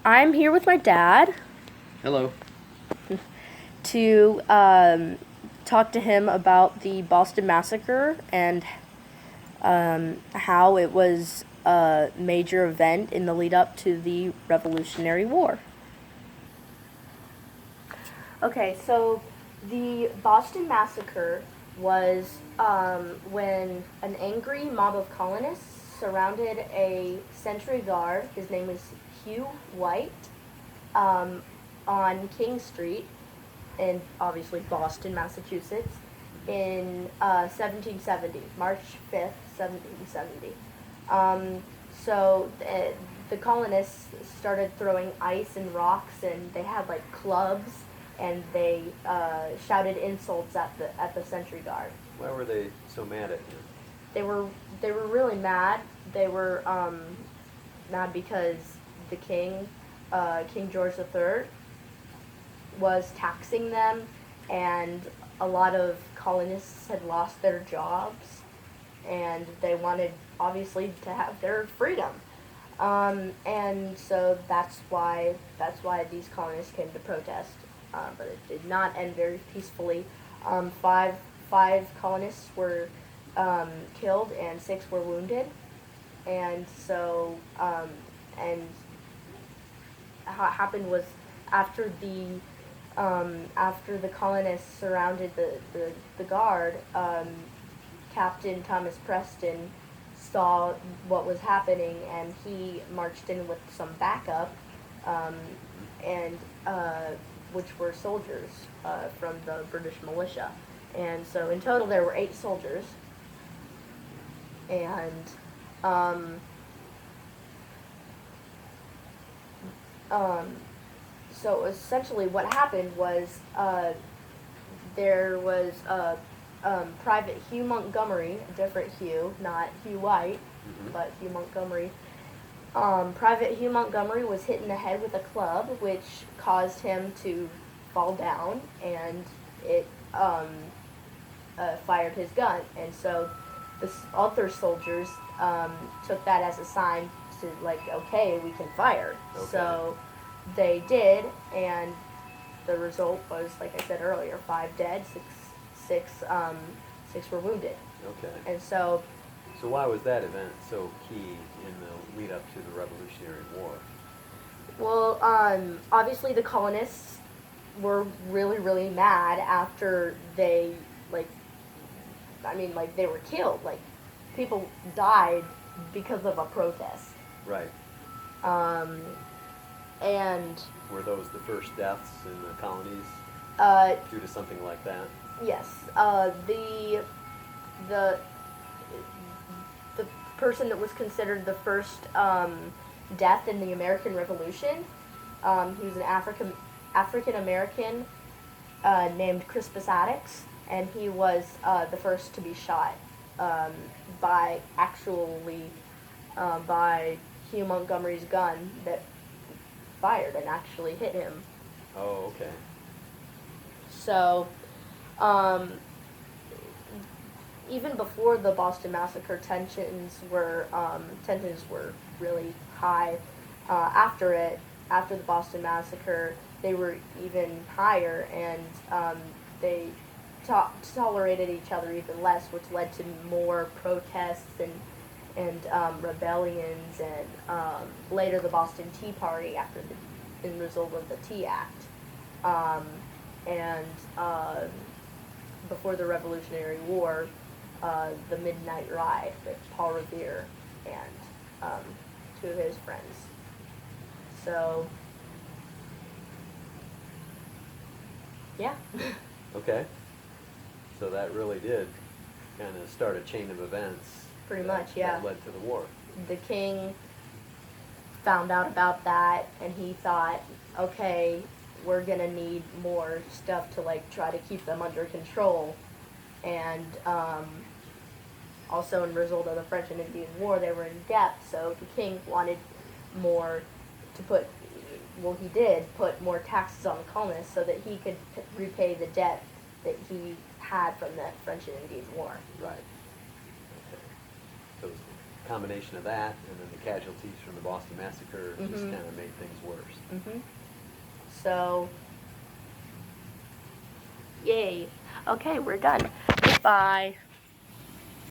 I'm here with my dad Hello. to talk to him about the Boston Massacre and how it was a major event in the lead up to the Revolutionary War. Okay, so the Boston Massacre was when an angry mob of colonists surrounded a Sentry Guard. His name was Hugh White, um, on King Street in obviously Boston, Massachusetts, in 1770, March 5th, 1770. Um, so the colonists started throwing ice and rocks, and they had like clubs, and they shouted insults at the Sentry Guard. Why were they so mad at him? They were they were really mad. They were mad because the king, King George III, was taxing them, and a lot of colonists had lost their jobs, and they wanted obviously to have their freedom. And so that's why these colonists came to protest, but it did not end very peacefully. Five colonists were killed and six were wounded, and so and what happened was after the colonists surrounded the guard, Captain Thomas Preston saw what was happening, and he marched in with some backup, and which were soldiers from the British militia. And so in total there were 8 soldiers, and um, um, so essentially what happened was there was Private Hugh Montgomery, a different Hugh, not Hugh White, but Hugh Montgomery. Private Hugh Montgomery was hit in the head with a club, which caused him to fall down, and it fired his gun. And so the other soldiers took that as a sign to, like, okay, we can fire. Okay. So they did, and the result was, like I said earlier, 5 dead, six were wounded. Okay. And so, So why was that event so key in the lead up to the Revolutionary War? well, obviously the colonists were really, really mad after they, like, they were killed. Like, people died because of a protest. Right. Um, and Were those the first deaths in the colonies due to something like that? yes, the the person that was considered the first death in the American Revolution, he was an African American named Crispus Attucks, and he was the first to be shot um, by by Hugh Montgomery's gun that fired and actually hit him. Oh, okay. So, even before the Boston Massacre, tensions were really high. After the Boston Massacre, they were even higher, and they tolerated each other even less, which led to more protests and rebellions, and later the Boston Tea Party after in result of the Tea Act, and before the Revolutionary War, the Midnight Ride with Paul Revere and 2 of his friends. So, yeah. Okay. So that really did kind of start a chain of events. Pretty much, yeah. That led to the war. The king found out about that, and he thought, okay, we're gonna need more stuff to, like, try to keep them under control. And also, in result of the French and Indian War, they were in debt, so the king wanted more to put, well, he did put more taxes on the colonists so that he could repay the debt that he had from the French and Indian War. Right. Okay. So it was a combination of that and then the casualties from the Boston Massacre just kind of made things worse. So, yay. Okay, we're done. Goodbye.